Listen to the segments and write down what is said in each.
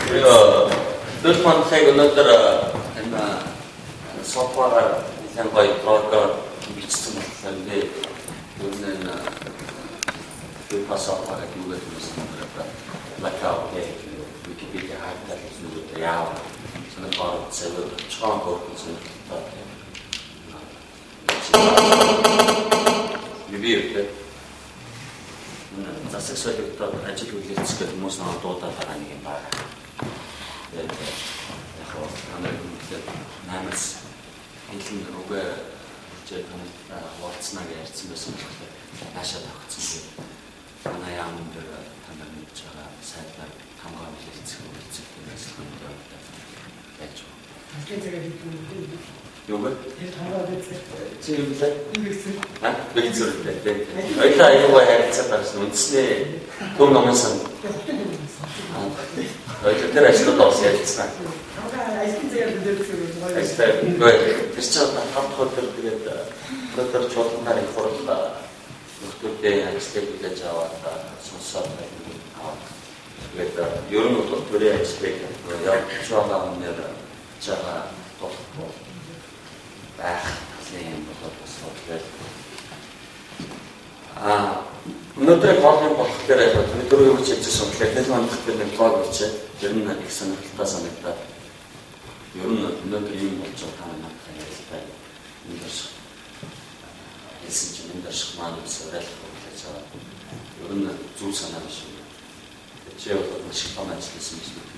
Дөрөв манхайг өнөөдөр энэ софтвараар нэлээд гоё блогоор бичсэн болохоор би өнөө пасофтвар гэдэг юм лакаотэй Википедиа хартал зүйл яа сонирхол зөв чон գործсон Юбиэт засаг солиотод ажил үйлчлэх гэдэг хүмүүс нэг дуудаад байгаа нэг юм байна. Яг хамаагүй намайс хэлэн рүүгээ чиг хавцнаг ярьсан байсан болохоор наашаа тавцсан. Манай яамд танаар мэдж байгаа сайдаар хамгаалал хэлцэх үйлчлэх гэсэн юм байж байна. Юу вэ? Чи юу вэ? Би зөвлөдөө. Ойлаа аюугаа харилцаад байсан үндэсний төв номын сан. Ойлоо тэр ажлууд бас ярьсан. Тэр чинь хавтхад тэгээд өдөр чуулганаар их хурлаа. Нөхдөдөө ажлыг хүлээж аваад сонсоод аваад. Тэгээд ер нь бол төрийн ажлыг явуулж байгаа хүнээр жага тохгүй. Тийм болоод өнөөдөр хоолны болохоор яг өнөөдөр юу гэж хэлсэн бэ? Тэр мандах гэдэг нэг блог бичээ. Тэр нь их сонирхолтой санагдаад. Ер нь өнөөдөр юм болж байгаа юм байна. Эндээс хэлсэн чинь эндээс маань зөвөрөл хийж байгаа. Ер нь зүг санаа биш. Чи одоо маш их том ажилласан юм шиг байна.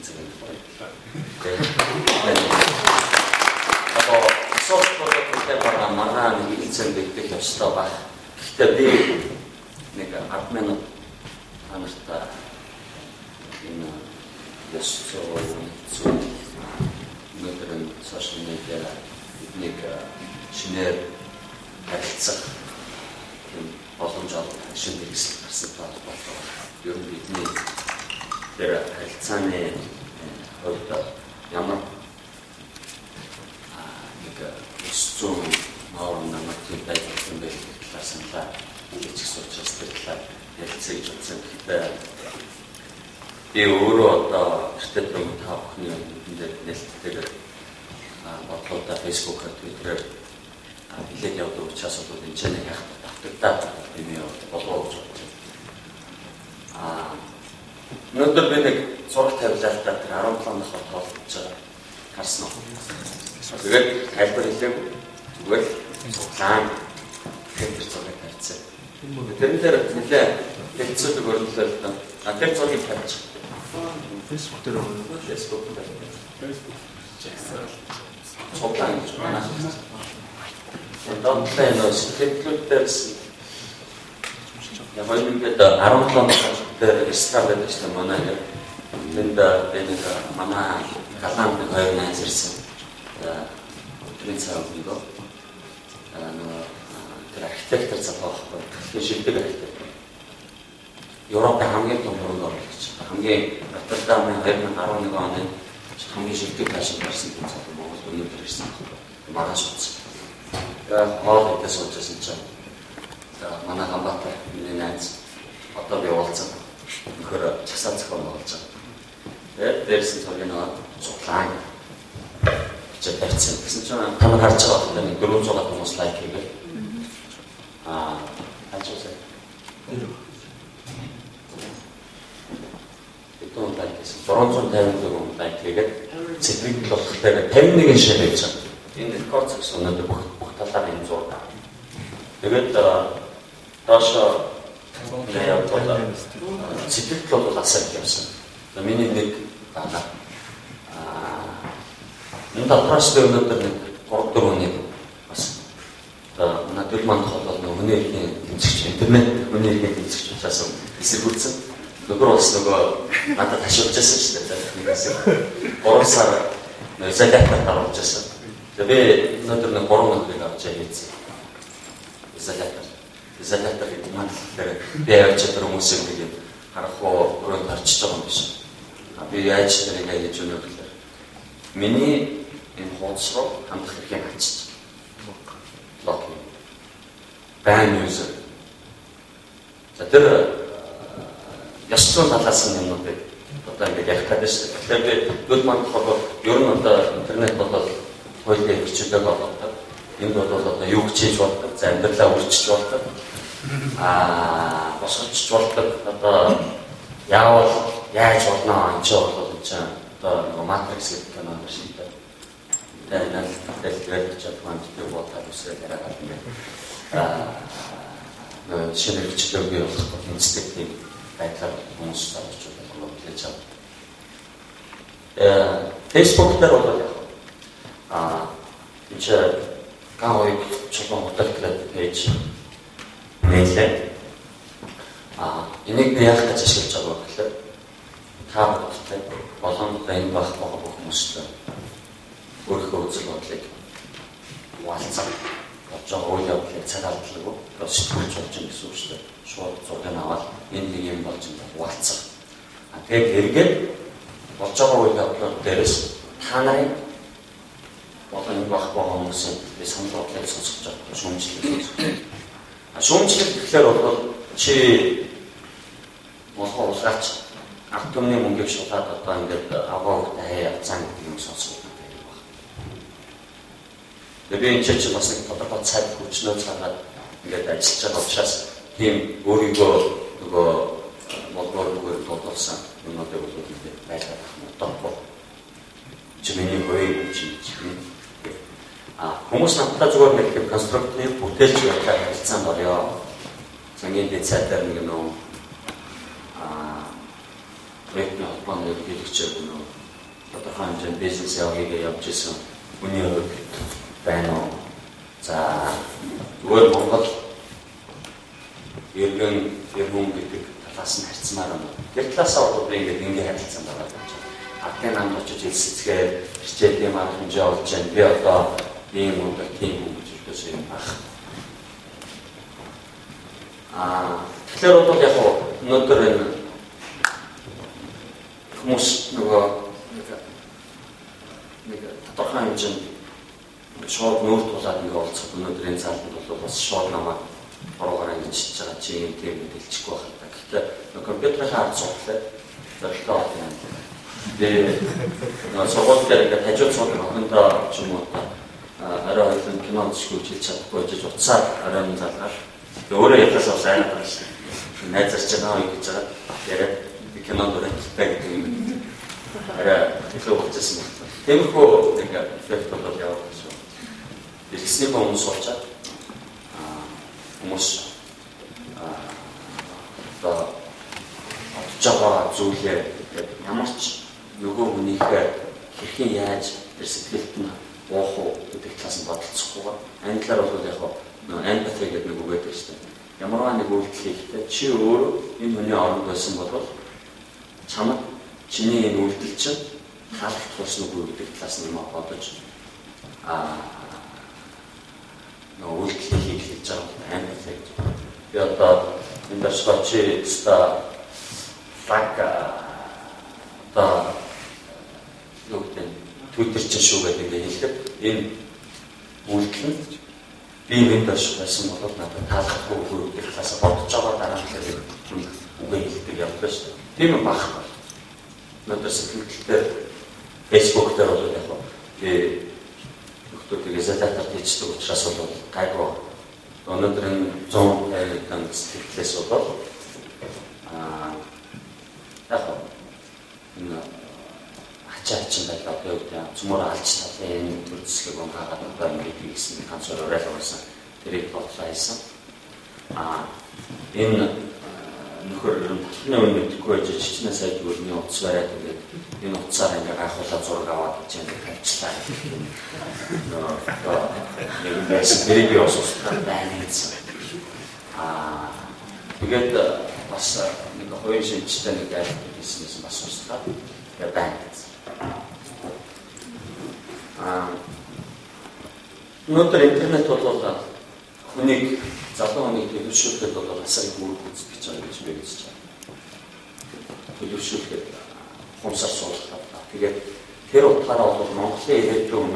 Софтвер байгаа манай нэг хэлцэн дэгдэх ёстой баг. Гэхдээ би нэг 10 минут хамтдаа энэ ясцоо нэгэн сошиал медиа нэг шинээр харилцах боломж олгох шинэ хэрэгсэл гарсан тал болоо. Ер нь бидний тэр харилцааны хувьд ямар зүүн маавар намайг байдсан байх талаасаа гэж суулчаас тэрлээ ярилцаж утсан гэхдээ би өөрөө одоо эртний та бүхний өндөнд нэлттэйгээр бодлоодаа Facebook-аар Twitter-аар билет явуулдаг учраас бол энэ ч нэг яг давтагдаад юм яа болов гэж байна. Өнөөдөр би нэг зураг тавилаа та 17 нохот тоолж харсан уу? Тэгээд тайлбар хэлээгүй. Зүгээр цуглаан тэр зургийг тавьчихсан. Тэрэн дээр нэлээ хэлцүүлэг өрнөлөө та. Тэр зургийг тавьчих. Facebook дээр үү? Facebook дээр. Facebook. Цуглаан гэж байна. Донтлын нөөц хэвлэлдээс яг ингээд 17 дээр стаб байдаг шүү дээ манай. Тэнд энэ манай галан хоёр найз ирсэн. Өдрийн цаг өгнөгөө тэр архитектор зохиохгүй тэр шилдэг архитектор Европын хамгийн том хөрөнгө оруулагч хамгийн Роттердамын 2011 оны хамгийн шилдэг фашн гарсан юм цаг Монгол өнөөдөр ирсэн маргааш утсан. Тэгээд хоол идэж суужсэн чинь манай Хамбатар миний найз одоо би уулзсан нөхөр часаа зохион болж байгаа. Тэгээд дээрсэн цагийн цуглаан чи тавьсан. Гэсэн чинь та нар харж байгаа хэрэг нэг 400 хүмүүс лайк хийгээ. Ачаасаа. Итон лайк хийсэн. 450 лайк хийгээд цэцэг болохоор 51 шир хийж байгаа. Энэ рекорд гэсэн өнөөдөр бүх талаар энэ зураг. Тэгээд таашаа цэцэг бол асар явсан. Миний нэг байна. Энэ дотроос би өнөөдөр нэг 3-4 хүнийг бас надад манд холбоод хүний эрхийн тэмцэгч интернет хүний эрхийн тэмцэгч учраас эсэргүүцсэн. Нөгөө бас нөгөө надад ташуулж байсан шүү дээ. 3 сар залхахад оруулж байсан. Тэгээд би өнөөдөр нэг 3 өдрийг авч явсан. Залхахад гэдэг маань би явж чадвар хүмүүсийг тэгээд харах уу өрөөнд орчиж байгаа юм биш. Би яаж тэрийг хийж өгнө гэхээр миний энэ хуудас руу хандах хэрэг ачиж. Лог. Байн юзер. За тэр ястон талаас нь юмнуудыг одоо ингээд ярих гэдэг шүү дээ. Тэгэхээр би дүл манд болохоор ер нь одоо интернет болоод хоёулаа хичээлээ болоод энд бол одоо юу хийж болдог, за амьдралаа өөрчилж болдог. Босгоч болдог. Одоо яавал яаж болно энэ ч бол энэ чинь одоо нэг матрикс гэдэг кино юм шиг дээ. Тэгээд тэгээд чадвар мэдээ бодоод үсрээд яриагаад ингээд шинэ хичээлээ болох институт тийм байдлаар хүмүүс зарж байгаа юм гэж байна. Facebook дээр бол энэ гаавыг чулуун утгатай пэйж нээлээ. Энийг би яах гэж ашиглаж байгаа вэ гэхээр та бүдтэй болон энэ байх байгаа хүмүүстэй өөрийнхөө үзэл бодлыг хуваалцах болж байгаа үйл явдлыг цагаалтлаг сэтгүүлж болж байгаа гэсэн үг шүү дээ. Шууд зураг аваад энэ нэг юм болж байгаа хуваалцах. Тэгээд эргээд болж байгаа үйл явдлууд дээрээс та нарын болон энэ байх байгаа хүмүүсийн санал бодлыг сонсож байгаа шүүмжлэл. Шүүмжлэл гэхлээр бол чи болохоо усгаач ард түмний мөнгөийг шулаад одоо ингээд аваагтай хаяа цаан гэдэг юм сонсох гэдэг байна. Тэгээд би энэ чинь бас нэг тодорхой цаг хүчнөө цагаад ингээд ажиллаж байгаа учраас тийм өөрийгөө нөгөө боловсролгүй тодорхойсан юмнуудыг бол ингээд байлгах юм доохгүй. Чиний гоё чинь хүмүүс надад зүгээр нэг конструктив бүтээлч байдлаар харилцаанд орё. Сангийн дэцээр нэг нөө проектны холбооны хэрэгжиж байгаа нөө тодорхой хэмжээнд бизнес явуулж исэн үний хувьд байна уу. За зүгээр Монгол иргэн гэдэг талаас нь харьцмаар байна. Тэр талаасаа бол би ингээд харилцсан байгаа гэж байна. Ардын намд очиж хэлсцгээд хичээл юм арга хэмжээ олж байна. Би одоо ийм үү тийм үү гэж хэлсэн юм байна. Тэгэхээр бол яг өнөөдөр энэ хүмүүс нөгөө нэг тодорхой хэмжээнд шууд нүүр тулаад нэг олцох өнөөдрийн цааланд бол бас шууд намайг бороогаар ингэж хийж байгаа чи юм тийм хэлчихгүй байна. Гэхдээ компьютерын ард судлаа зөвлөлөө авах юм. Тэгээ сургууль дээр ингээд хажууд суудаг охиндоо ч юм уу арай олон кино үзэж хэлж чадахгүй гэж утсаар арай залгаар өөрөө ятаас сайн байна шүү. Найзарч байгаа юм гэж байгаа. Тэгээд би кинонд өрөвтэй гэдэг юм. Арай илүү болчихсон байна. Тиймэрхүү нэг эффект бол яваад байна шүү. Иргэсний хүмүүс болчиход хүмүүс одоо бодож байгаа зүйлээ ямар ч нөгөө хүнийхээ хэрхэн яаж тэр сэтгэлд нь уух уу гэдэг талаас нь бодолцохгүйгээр энэ талаар бол яг empathy гэдэг нэг үг байдаг шүү дээ. Ямарваа нэг үйлдэл хийхдээ чи өөрөө энэ хүний оронд байсан бол чамд чиний энэ үйлдэл чинь таалагдах болсон уу гэдэг талаас нь юм бодож нөгөө үйлдэл хийх гэж байгаа empathy. Би одоо энэ дэвшгүй чи ста одоо юу гэдэг Twitter чинь шүү гэдэг ингээд хэлэхэд энэ үйлдэл нь би Windows байсан бол надад таалахгүй гэдэг талаас бодож байгаа дараа нь үгээ хэлдэг явдаа шүү дээ. Тийм юм багхгүй. Надад сэтгэлдээ Facebook дээр бол яг би нөхдөдөө зэтатар хийдэг учраас бол гайгүй. Өнөөдөр энэ 100 тань сэтгэлээс бол яг ачаачин байлаа гэдэг цөмөр алж талын төрөлцлөг онхаагаад одоо ингээд хийсэн ганц орой байсан. Тэрийг бодлоо хийсэн. Энэ нөхөр тахны үнэтгэхгүй байж чичнээ сайд өрний утас бариад тэгээд энэ утсаар ингээд гайхуулаад зураг аваад гэж ингээд тавьчлаа. Нэг байсан тэрийг осоостой байна гэсэн. Тэгээд бас нэг хоёр шинжтэй нэг яах гэсэн бас устгаад байна. Өнөөдөр интернет бол хүнийг залуу хүнийг төлөвшүүлэхэд бол асар их үр гүйцэтгэж байгаа гэж би үзэж байна. Төлөвшүүлэхэд хумсар суулгах. Тэгээд тэр утгаараа бол Монголын ирээдүйн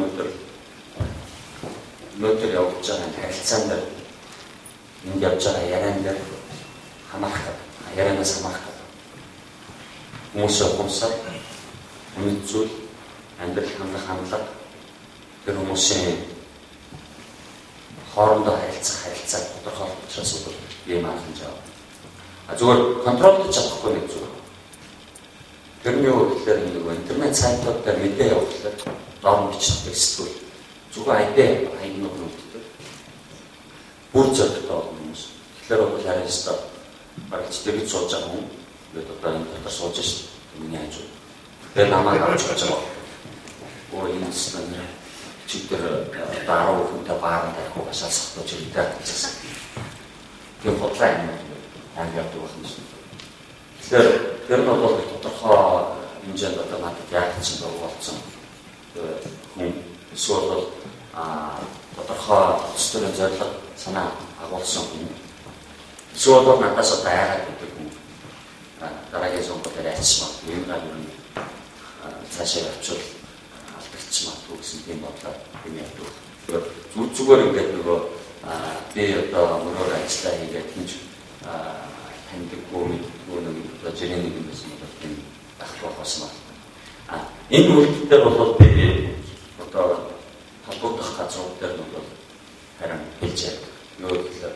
өнөөдөр явж байгаа харилцаан дээр энд явж байгаа яриан дээр хамаарах, ярианаас хамаарах. хүмүүсийн ухамсар, үнэт зүйл, амьдрал хандлага тэр хүмүүсийн хоорондоо харилцааг тодорхойлох учраас бол ийм арга хэмжээ. Зүгээр контролдож чадахгүй нэг зүйл. Тэрний үгээр нэг интернет сайтууд дээр мэдээ явуулахад доор бичдэг эсвэл зүгээр айднууд үлддэг. Бүр зөвхөн хүмүүс. Тэгэхээр бол харин өстө барилч дээр сууж байгаа хүн бид одоо энэ дотор сууж шээ. Миний хажуу. Тэр намайг авч явж байгаа. Энэ стандартаар чигтэр 10 хүнтэй бааранд авах угаасаа сохтож ирдэг гэсэн. Тэр бодлоо юм аа явдаг байна шүү. Тэгэхээр тэр нь бол тодорхой хэмжээнд одоо надад яг ч болцсон. Хүн эсвэл бол тодорхой төсвөрийн зорилго санаа агуулсан хүн. Эсвэл бол надаас одоо айгаад гэдэг хүн. Дараагийн сонгуульд ачмаа юм гадна цаашаа явуул алдагч магадгүй гэсэн тийм бодлоо юм явдаг. Зүгээр ингээд нөгөө би одоо мөрөөр ажиллаа хийгээд хинж таньдаггүй нэг одоо жирийн нэг юм байсан бол тийм ахлахаас маа. Энэ үйлдэл бол би одоо халбуудах газрууд дээр бол харин хэлж байгаа. Юу гэхээр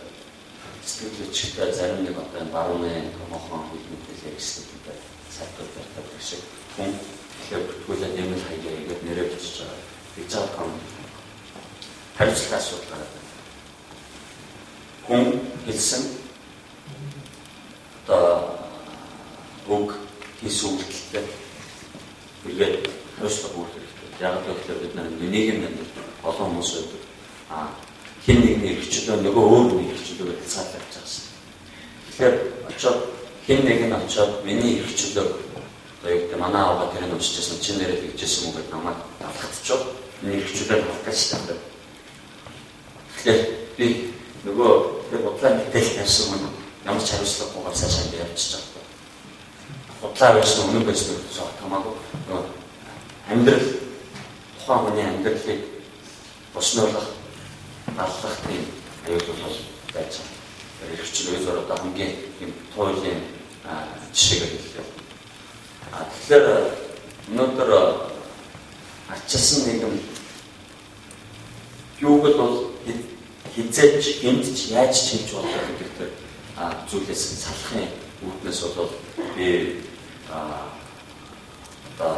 сэтгэлчтэй зарим нэг одоо барууны томоохон хэлбэрээр хэсэгтэй сайтууд байдаг шиг хүн тэгэхээр бүтгүүлээд юм хаяа игээд нэрээ бичиж байгаа. Гэж байгаа юм. Хариуцлага асуудал гараад байна. Хүн хэлсэн одоо үг хийсүүлэлтэй тэгээд хариуцлага өгөх хэрэгтэй. Яг л бид нар нийгэмд олон хүмүүс байдаг. Хин нэгний ирчүүдөө нөгөө өөр нэг ирчүүдөө цаалж байгаа юм. Тэгэхээр очоод хин нэг нь очоод миний ирчүүдөө одоо яг тэ манай аваад тэрийг уншижсэн чинь нэрээ тэгжсэн юм гээд намайг авахтчоо миний ирчүүдээ авах гэж байна. Тэгэхээр би нөгөө тэр бодлоо мэдээл ярьсан юм. Ямар ч хариуцлагагүйгээр цаашаа явчихж байгаа. Бодлоо байсан үнэн байсан гэж хамаагүй амьдрал тухайн хүний амьдралыг боснооглох аллах тийм аюул бол байж байгаа. Ирчүүд өөр одоо хамгийн юм тоолийн жишээгээр хэлээ. Тэгэхээр өнөөдөр арчилсан нийгэм юуг бол хизээч эндч яаж чийж болдог гэдэг зүйлээс салахын үүднээс бол би одоо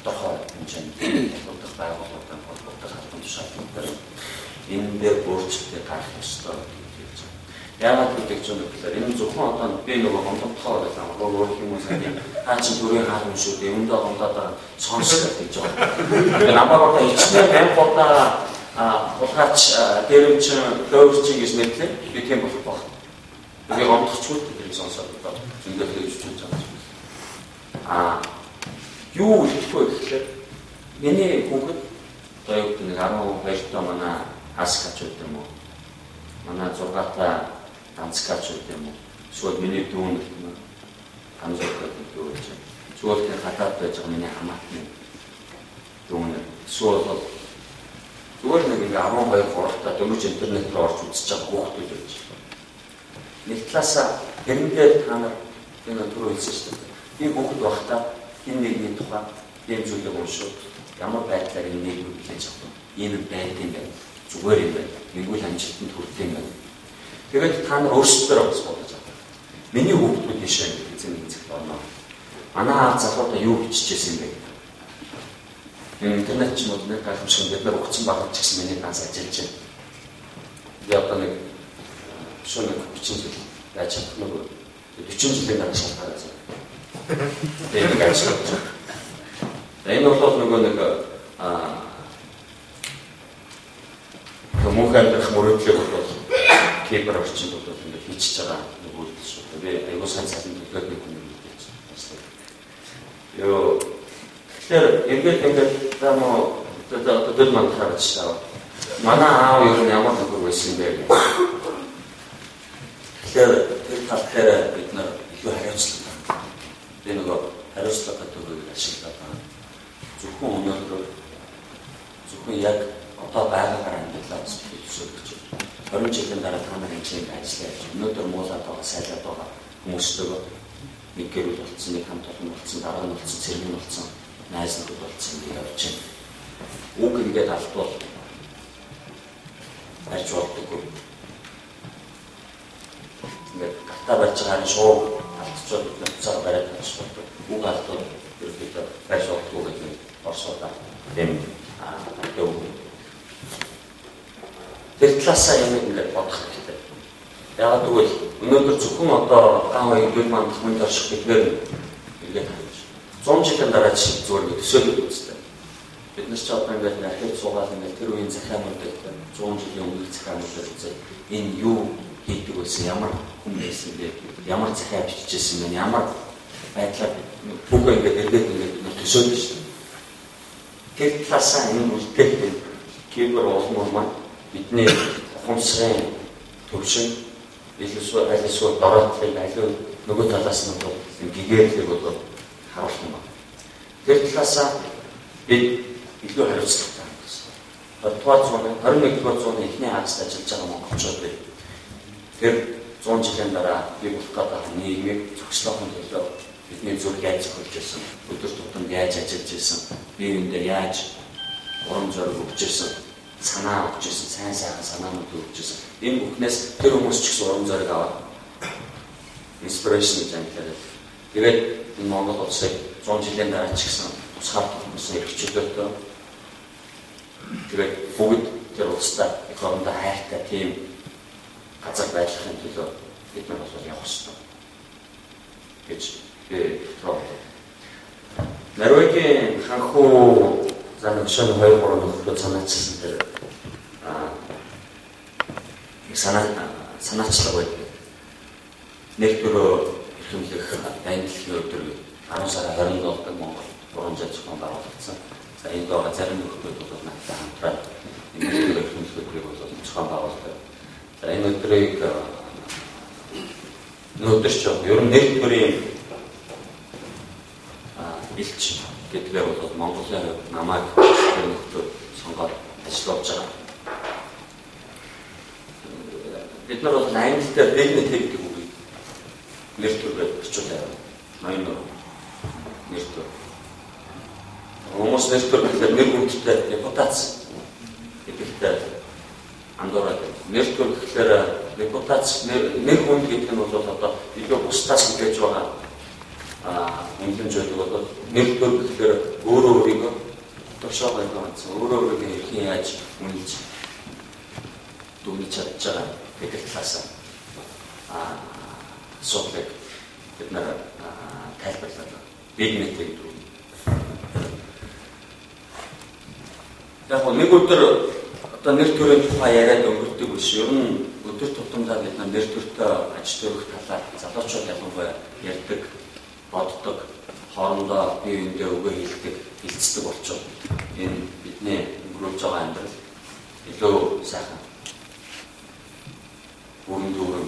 тодорхой хэмжээнд холбогдох байгууллагуудад холбогдох албан тушаалуудаар энэ дээр өөрчлөлт гарах ёстой гэж байна. Яагаад гэдэг чинь гэхээр энэ зөвхөн одоо би нөгөө гомдохоо байсан өөр хүмүүс нэг чи төрийн хаалт шүү дээ. Өндөө гомдоод сонсох гэж байгаа. Тэгээ намайг одоо ичнэр байн бодоо хулгайч дээрэмч дөөрчин гэж мэдлээ. Би тийм болох баг. Тэгээ гомдохчгүй тэрийг сонсоод одоо зөндөө хэлж байгаа. Юу хэлэхгүй гэхээр миний хүүхэд одоо яг нэг 12 та манай хаскач үү юм уу? Манай 6 та ганцкач үү юм уу? Эсвэл миний дүүн ганцкач үү гэж. Зүгээр тэр хатаад байж байгаа миний хамаатны дүүн. Эсвэл зүгээр нэг 12 3 та дөнгөж интернет рүү орж үзэж байгаа хүүхдүүд байж. Нэг талаасаа тэрнээ та нар энэ түрүү хэлсэн шүү дээ. Би хүүхэд байхдаа энэ нэгний тухай тийм зүйлийг уншаад ямар байдлаар энэ нийгмийг хүлээж авах вэ? Ийм байд юм байна. Зүгээр юм байна. Нэггүй амжилтанд хүрэх юм байна. Тэгээд та нар өөрсдөө бас бодож авах. Миний хүүхдүүд ийшээ эзэн эзэх болно. Манай аав залуудаа юу биччихсэн юм бэ? Интернет ч мод нэг гахамшиг бид нар угцсан багт ч гэсэн миний ганц ажиллаж байна. Би одоо нэг шөнө бичин зүйл яаж чадах нь 40 жилийн дараа шалтгаалсан. Тэгээд ажиллаж байна. Энэ бол нөгөө нэг мөнхөд мөрөдлөг бол кибер орчинд бол ингэ хийчихэж байгаа нэг үйлдэл шүү. Би аюул сан цалин төлөөд нэг хүн юм гэж байна. Ёо тэгэхээр ингээд тамо одоо манд харж байгаа. Манай аав юу ямар нэг байсан бэ? Тэгэхээр тэр тал дээр бид нар илүү хариуцлага. Би нөгөө хариуцлага төгөөг ашиглаад байна. Зөвхөн өнөөдөр зөвхөн яг одоо байгаагаар амьдралаа бас төсөөлж байна. 20 жилийн дараа та нарын чинь ажиллаж өнөөдөр муулаад байгаа, сайлаад байгаа хүмүүстэйгээ нэг гэрэл болцсон, нэг хамт олон болцсон, дараа нь болцсон, цэрэг болцсон, найз нөхөд болцсон гэж явж байна. Үг ингээд алдвал барьж болдоггүй. Ингээд гатаа барьж байгаа нь шууд алдчихвал нуцаар бариад тавьчих болдог. Үг алдвал ерөөдөө барьж болдоггүй гэдэг орсуудаа тийм үг. Тэр талаасаа юм ингээд бодох хэрэгтэй. Яагаад гэвэл өнөөдөр зөвхөн одоо ган хоёр гэр маань хамт орших гэдгээр ингээд харж 100 жилийн дараа чинь зүгээр төсөөлөд үзтээ. Бид нар ч одоо ингээд архив суугаад ингээд тэр үеийн захиануудыг 100 жилийн өмнөх захиануудыг үзээ энэ юу хийдэг байсан, ямар хүн байсан бэ, ямар захиа бичижсэн бэ, ямар байдлаар бүгд ингээд эргээд ингээд төсөөлж шүү дээ. Тэр талаасаа энэ үлдээх кибер улмууд маань бидний ухамсарын төвшин илүү дороотлыг аливаа нөгөө талаас нь бол гэгээлэг бол харуулах юм байна. Тэр талаасаа бид илүү хариуцлагатай байна. 21-р зууны эхний хагасд ажиллаж байгаа монголчууд бай. Тэр 100 жилийн дараа бий болох гэдэг нийгмийг зохицохын төлөө бидний зүрх яаж зохиолж байсан, өдөр тутамд яаж ажиллаж байсан, бие биендээ яаж урам зориг өгч байсан, санаа өгч байсан, сайн сайхан санаанууд өгч байсан. Энэ бүхнээс тэр хүмүүс ч гэсэн урам зориг аваад inspiration гэж амьдлаа. Тэгээд энэ Монгол улсыг 100 жилийн дараа ч гэсэн тусгаар хүмүүс эрхчлөөтэй. Тэгээд бүгд тэр улстай их орондоо хайртай тийм газар байдлахын төлөө бид нар бол явах хэрэгтэй гэж бодлоо. Норвегийн ханхуу занагшин 2-3 нөхөд санаачсан дээр санаачлага байдаг. Нэгдүгээр эрхэмлэх байнгын өдөр 10 сарын 27-нд Монгол 300 зохион байгуулагдсан. За энд байгаа зарим нөхөд бол надтай хамтран энэ эрхэмлэх өдрийг бол зохион байгуулдаг. За энэ өдрийг өнөөдөр ч ер нь нэгдүгээрийн илч гэдгээр бол Монголын намайг нөхөд сонгоод ажиллаж байгаа. Бид нар бол англи дээр dignity гэдэг үгийг нэр төрөөр очиж байгаа. Ноён нэр төр. Хүмүүс нэр төр гэхэлэр нэр хүндтэй репутац гэдэгтэй андуураад байна. Нэр төр гэхэлэр репутац нэр хүнд гэдэг нь бол одоо илүү бусдаас хүлээж байгаа үнэлэмж байдаг бол нэр төр гэхэлэр өөрөө өөрийгөө тушаа байгаа гэсэн өөрөө өөрийгөө хэрхэн яаж үнэлж дүгнэж чадж байгаа гэдэг талаас асуудлыг бид нар тайлбарлаад байна. Dignity гэдэг үг. Яг нэг өдөр одоо нэр төрийн тухай яриад өнгөрдөг биш. Ер нь өдөр тутамдаа бид нэр төртөө аж төрөх талаар залуучууд ялангуяа ярьдаг, боддог, хоорондоо бие биендээ өгөө хэлдэг, хилцдэг болчиход энэ бидний өнгөрүүлж байгаа амьдрал илүү сайхан бүрэн дүүрэн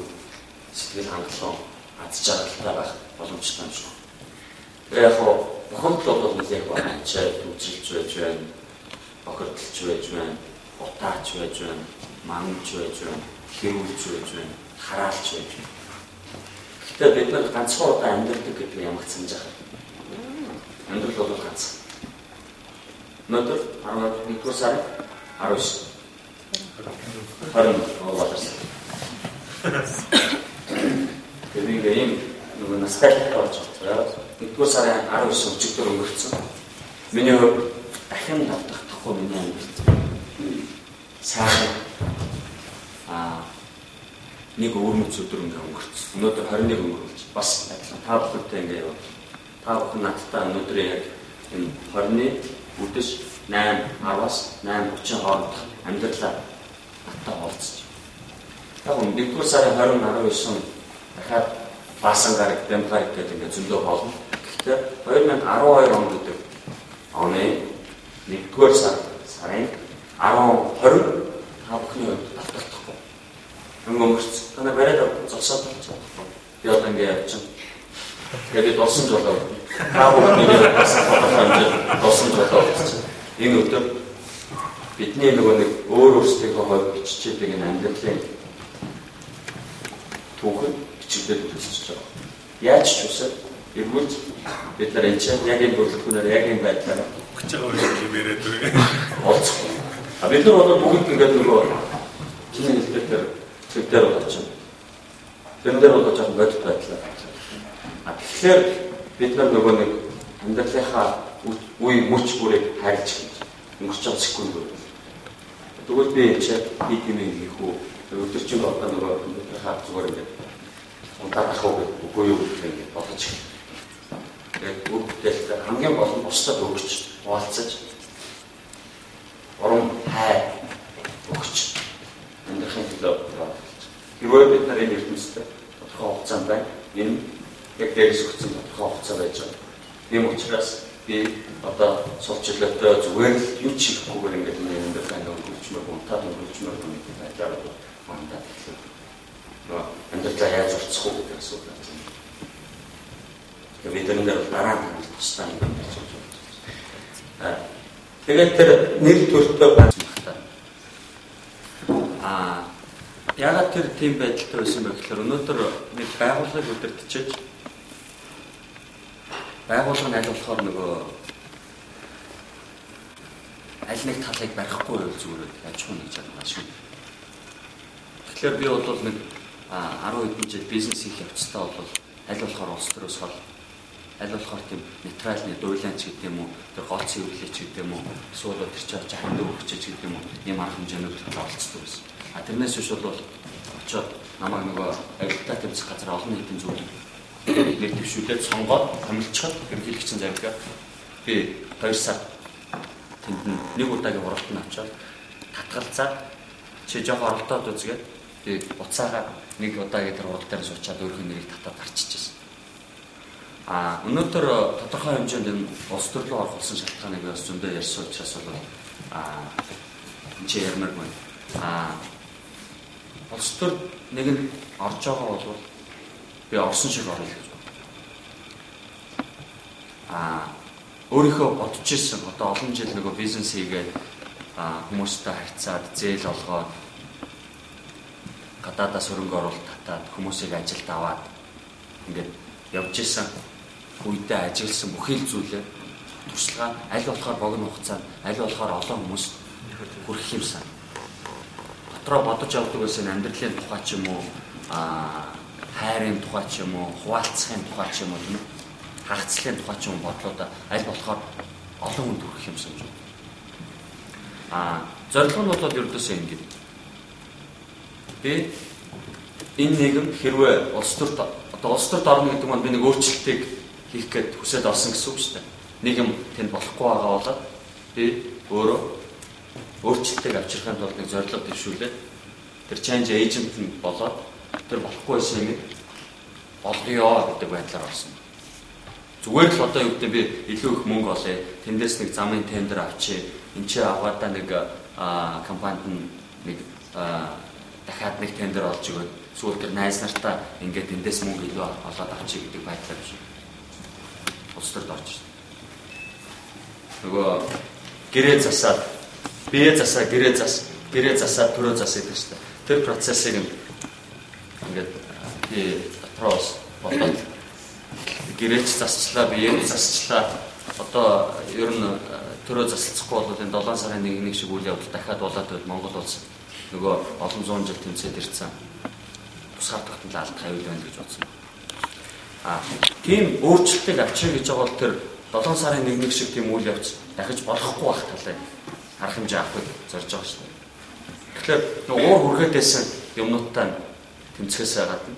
сэтгэл хангалуун аз жаргалтай байх боломжтой юм шиг. Тэгээ яг бохомдлол бол нэлээх байна. Үзэлж байж байна, бохирдолж байж байна, утаач байж байна, мангаж байж байна, хэрүүлж байж байна, хараалж байж байна. Гэхдээ бид нар ганцхан удаа амьдардаг гэдэг ямагт санаж байгаа. Амьдрал бол ганц. Өнөөдөр 11-р сарын 19 боловсон. Тэгээд ийм нөгөө ностальгик болж байгаа. 1-р сарын 19 өчигдөр өнгөрсөн. Миний хувьд дахин давтахдахгүй миний амьдрал сайн нэг өөрмөц өдөр ингээ өнгөрсөн. Өнөөдөр 21 өнгөрүүлж бас адилхан та бүхэндээ ингээ яваа. Та бүхэн надтай өнөөдрийн яг энэ 20-ны үдэш 8:10-аас 8:30 хооронд амьдралаа надтай уулзсан. Яг 1-р сарын 20-19 дахиад Баасангараг Демпайк гэдэг ингээ зөндөө болно. Гэхдээ 2012 он гэдэг оны 1-р сарын 10-20 та бүхний хувьд давтагдахгүй. Өнгөрсөн. Танай бариад зогсоод байна. Би одоо ингээ явчихна. Тэгээд дурсан жолоо. Та бүхний бас дурсан жолоо. Энэ өдөр бидний нөгөө нэг өөр өөрсдийнхөө хувьд биччихдэг энэ амьдралын түүхэн бичигдээд үлдчихэж байгаа. Яаж ч үсэ Эргүүлж бид нар энэ чинь яг энэ бүрэлдэхүүнээр яг энэ байдлаар гэж байгаа юм яриад байгаа. олцох. А бид нар бол бүгд ингээд нөгөө чиний хэлдэг тэр чигтэр бол очив. Тэр дээр бол жоохон бодит байдлаа. А тэгэхээр бид нар нөгөө нэг амьдралынхаа үе мөч бүрийг хайрлаж хийж өнгөрч байгаа секунд үү. Тэгвэл би чад би тийм юм хийх үү? Өдөржин одоо нөгөө амьдралынхаа зүгээр ингээд унтаад ахав үгүй юу гэх юм бодож байна. Тэгээд бүгдээ хамгийн гол нь бусдад өгч хуваалцаж урам хай өгч амьдрахын төлөө хэрвээ бид нар энэ ертөнцид тодорхой хугацаанд байна. Энэ яг дээрээс өгсөн тодорхой хугацаа байж байгаа. Тийм учраас би одоо суулчлаатай зүгээр л юу ч хийхгүйгээр ингээд энэ амьдралаа өнгөрчмөр унтаад өнгөрчмөр гэдэг байдлаар мандат хэлээ. Амьдралаа яаж уртсах уу гэдэг асуулт байна. Тэгээд бид энэ дараа нь тусдаа юм байна. Тэгээд тэр нэр төртөө байна. Яагаад тэр тийм байдалтай байсан бэ гэхээр өнөөдөр нэг байгууллагыг удирдахж байгууллага нь аль болохоор нөгөө аль нэг талыг барихгүй байвал зүгээр аж ахуйн гэж байна шүү. Тэгэхээр би бол нэг 10 хэдэн жил бизнес хийх явцдаа бол аль болохоор улс төрөөс хол аль болохоор тийм нейтралны дуйлаанч гэдэг юм уу тэр гол цэвэрлэгч гэдэг юм уу эсвэл тэр чинь ханд өгч гэдэг юм уу ийм арга хэмжээнүүд олцдог байсан. Тэрнээс биш бол очоод намайг нөгөө агилтаа тэмцэх газар олон нийтийн зүйл нэр дэвшүүлээд сонгоод хамилчаад ерөнхийлөгчийн завьгаа би 2 сар тэнд нэг удаагийн уралдаанд авчаад татгалзаад чи жоох оролдоод үзгээд би буцаага нэг удаагийн тэр урал дээр суучаад өөрийнхөө нэрийг татаад гарчижсэн. Өнөөдөр тодорхой хэмжээнд энэ улс төр рүү орох болсон шалтгааныг бас зөндөө ярьсан учраас бол энэ чи ярмаар байна. Улс төр нэг нь орж байгаа бол би орсон шиг орё гэж байна. Өөрийнхөө бодож ирсэн одоо олон жил нөгөө бизнес хийгээд хүмүүстэй харьцаад зээл олгоод гадаадаас хөрөнгө оруулалт татаад хүмүүсийг ажилд аваад ингээд явж исэн үедээ ажилласан бүхий л зүйлээ туршлага аль болохоор богино хугацаанд аль болохоор олон хүмүүс хүрэх юмсан. Дотроо бодож явдаг байсан амьдралын тухай ч юм уу хайрын тухай ч юм уу хуваалцахын тухай ч юм уу хагацлын тухай ч юм бодлоо аль болохоор олон хүнд хүрэх юмсан гэж. Зорилго нь бол ердөөсөө ингэ. Би энэ нэгэн хэрвээ улс төрт одоо улс төрт орно гэдэг нь би нэг өөрчлөлтийг хийх гээд хүсэж орсон гэсэн үг шүү дээ. Нэг юм тэнд болохгүй байгаа болоод би өөрөө өөрчлөлтийг авчрахын тулд нэг зорилго дэвшүүлээд тэр change agent нь болоод тэр болохгүй байсан юм болгоё гэдэг байдлаар орсон. Зүгээр л одоо юу гэдэг би илүү их мөнгө олъё. Тэндээс нэг замын тендер авчи. Энд чи аваадаа нэг компанид нэг дахиад нэг тендер олж өгөөд сүүл тэр найз нартаа ингээд эндээс мөнгө илүү олоод авчи гэдэг байдлаар биш. Улс төрд орж шээ. Нөгөө гэрээ засаад бие засаа гэрээ засаад төрөө зас гэдэг шүү дээ. Тэр процессыг ингээд би дотроос бодоод гэрээч засчлаа бие засчлаа одоо ер нь төрөө засалцахгүй бол энэ 7 сарын 1-ний шиг үйл явдал дахиад болоод байвал Монгол улс нөгөө олон зуун жил тэмцээд ирсэн тусгаар тогтмол алдах аюул байна гэж бодсон. Тийм өөрчлөлтийг авчир гэж байгаа бол тэр 7 сарын 1-ний шиг тийм үйл явц дахиж болохгүй байх талаа арга хэмжээ авахыг зорж байгаа шүү дээ. Тэгэхээр нөгөө уур хүргээд байсан юмнуудтай тэмцэхээс гадна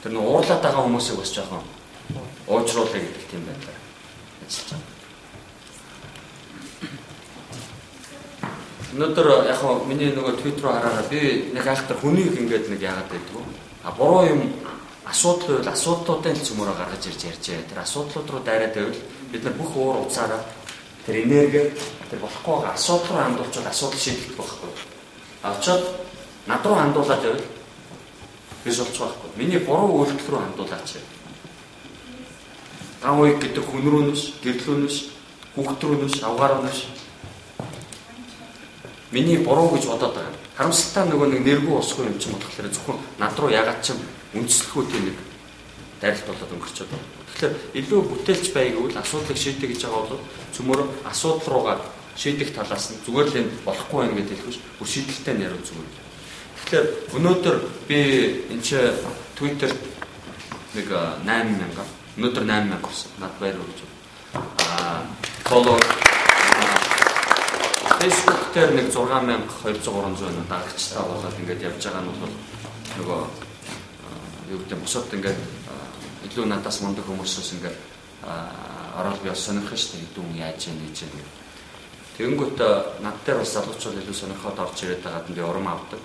тэр нөгөө уурлаад байгаа хүмүүсийг бас жоохон уужруулъя гэдэг тийм байлаа ажиллаж байгаа. Өнөөдөр яг хоо миний нөгөө твиттер руу хараараа би нэг айхтар хүнийг ингээд нэг яагаад байдгүй. Буруу юм асуудал байвал асуудлуудын л цөмөрө гаргаж ирж ярьжээ. Тэр асуудлууд руу дайраад байвал бид нар бүх уур уцаараа тэр энерги тэр болохгүй байгаа асуудал руу хандуулчихвал асуудал шийдэгдэх байхгүй. Очоод над руу хандуулаад байвал биш болчих байхгүй. Миний буруу үйлдэл рүү хандуулаач. Ган уйг гэдэг хүн рүү нүш, гэрлүү нүш, хүүхд рүү нүш, авгаар руу нүш. Миний буруу гэж бодоод байгаа. Харамсалтай нөгөө нэг нэргүй усгүй юм чинь болохоор зөвхөн над руу ягаад ч юм үндэслэхүү тийм нэг дайралт болоод өнгөрчөөд байна. Тэгэхээр илүү бүтээлч бай гэвэл асуудлыг шийдэх гэж байгаа бол цөмөр асуудал руугаа шийдэх талаас нь зүгээр л энэ болохгүй байх гэдэг хэлбэж бүр шийдэлтэй яруу зүгээр. Тэгэхээр өнөөдөр би энэ ч Twitter нэг 8000 өнөөдөр 8000 болсон. Над баяр хүргэж байна. Follow Facebook дээр нэг 6200-300 дагагчтай болоод ингээд явж байгаа нь бол нөгөө юу гэдэг босоод ингээд илүү надаас мундаг хүмүүсээс ингээд ороод би сонирхож штэ хэдүүн яаж нээж юм. Тэгэнгүүт над дээр бас залуучууд илүү сонирхоод орж ирээд байгаад би урам авдаг.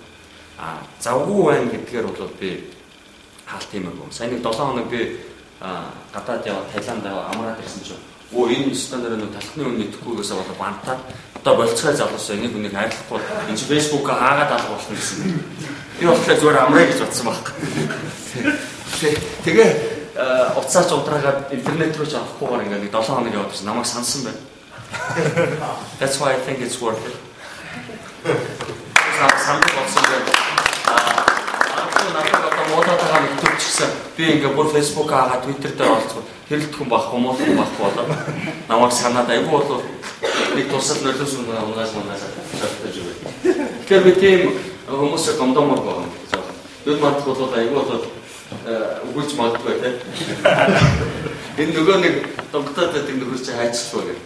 Завгүй байна гэдгээр бол би хаалт тиймэрхүү. Сайн нэг 7 хоног би гадаад яваад Таиланд амраад ирсэн чинь энэ стандарт нь талхны үнэ идэхгүйгээсээ болоо бантаад одоо болцгой залуусаа энийг үнийг хайрлахгүй энэ чи фэйсбүүкээ хаагаад алга болно гэсэн. Би болохоор зүгээр амраа гэж бодсон байхгүй. Тэгээ уцаач удраагаад интернет руу ч авахгүйгээр ингээд нэг 7 хоног яваад ирсэн. Намайг сансан байна. That's why I think it's worth it. Самбар болсон байна. Надад одоо муудаагаа мэдчихсэн. Би ингээ бүр Facebook хаагаад Twitter дээр олцгоо хэрэлдэх хүн байхгүй болоо. Намайг санаад айгүй болов нэг тусал нөлөөс унгаас шалтгаалж өгөө. Тэгэхээр би тийм хүмүүсээ гомдомор байгаа юм. Бид мат бол айгүй болоо өгүүлж магадгүй те. Энэ нөгөө нэг донготоод байдаг нөхөр чи хайцчихгүй гэх.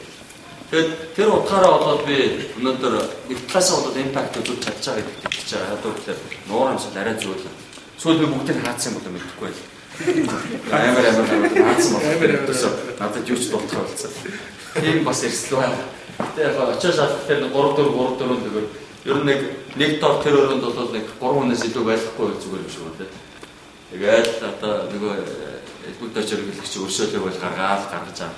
Тэгээд тэр утгаараа болоод би өнөөдөр нэг талаасаа болоод импакт үзүүлж чадж байгаа гэдэг хэлж байгаа. Одоо тэгэхээр нуур амсал арай зөвлөө. Сүүл би бүгдийг хаацсан болоо мэдэхгүй байл. Амар хаацсан болоо. Надад юу ч дутах болсон. Тийм бас эрсдэл байна. Тэгээд очиж тэр 3-4 тэгээд ер нь нэг дор тэр өрөөнд бол нэг 3 хүнээс илүү байхгүй зүгээр юм шиг байна. Тэгээд одоо нөгөө бүгд очиргэлэгч өршөөлөг бол гаргаж байгаа.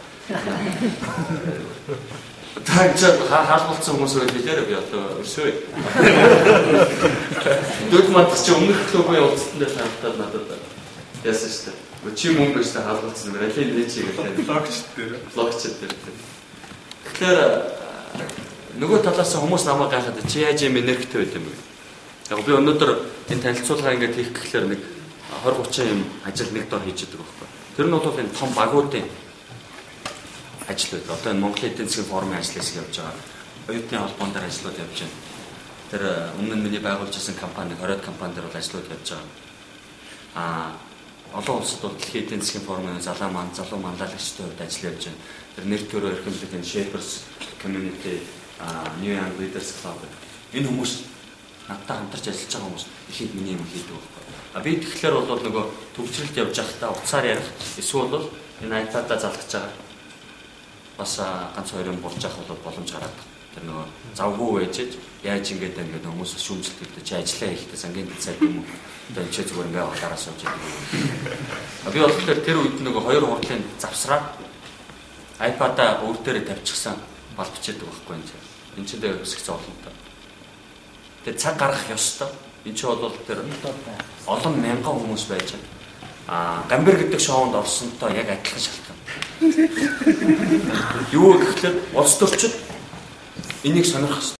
Тагчаа хаалбалцсан хүмүүс байл билээ би одоо өршөөе. Дөрөв мат чи өмнөх клубын уулзалтанд хамтдаа надад яасан шүү дээ. Чи мөнгө өстэй хаалбалцсан юм байна. Лин чи гэдэг. Блогч дээр. Тэгэхээр нөгөө талаас хүмүүс намайг гайхаад чи яаж юм энергитэй байт юм бэ? Яг би өнөөдөр энэ танилцуулгаа ингээд хийх гэхлээр нэг 20-30 юм ажил нэг дор хийж байгаа байхгүй. Тэр нь бол энэ том багуудын ажил байд. Одоо энэ Монголын эдийн засгийн форумын ажил хэсэг явж байгаа. Оюутны холбоон дээр ажлууд явж байна. Тэр өмнө нь миний байгуулж байсан компани, хориод компани дээр бол ажлууд явж байгаа. Олон улсад бол дэлхийн эдийн засгийн форумын залуу манлайлагчдын хувьд ажил явж байна. Тэр нэр төрөө эрхэмлэх энэ Shapers Community, New Young Leaders Club. Энэ хүмүүс надтай хамтарч ажиллаж байгаа хүмүүс ихэд миний юм хийдэг байхгүй. Би тэгэхээр бол нөгөө төвчрэлд явж байхдаа уцаар ярих эсвэл энэ iPad-а залгаж байгаа. Бас ганц хоёрын болж явах бол боломж гараад. Тэр нөгөө завгүй байжж яаж ингэж ингээд хүмүүс шүүмжлэлтэй чи ажиллаа хийхдээ сангийн цайд юм уу. Одоо энэ ч зүгээр ингээ авахаараа сууж байгаа. Би бол тэр үед нөгөө хоёр хурлын завсраа iPad-а өөр дээрээ тавьчихсан бал бичээдэг байхгүй юм чи. Энд чинь дээр өсөх зовлонтой. Тэр цаг гаргах ёстой. Энд чинь бол тэр олон мянган хүмүүс байж байгаа. Гамбер гэдэг шоунд орсонтой яг адилхан шалтгаан. Юу гэхэлэр улс төрчид энийг сонирхох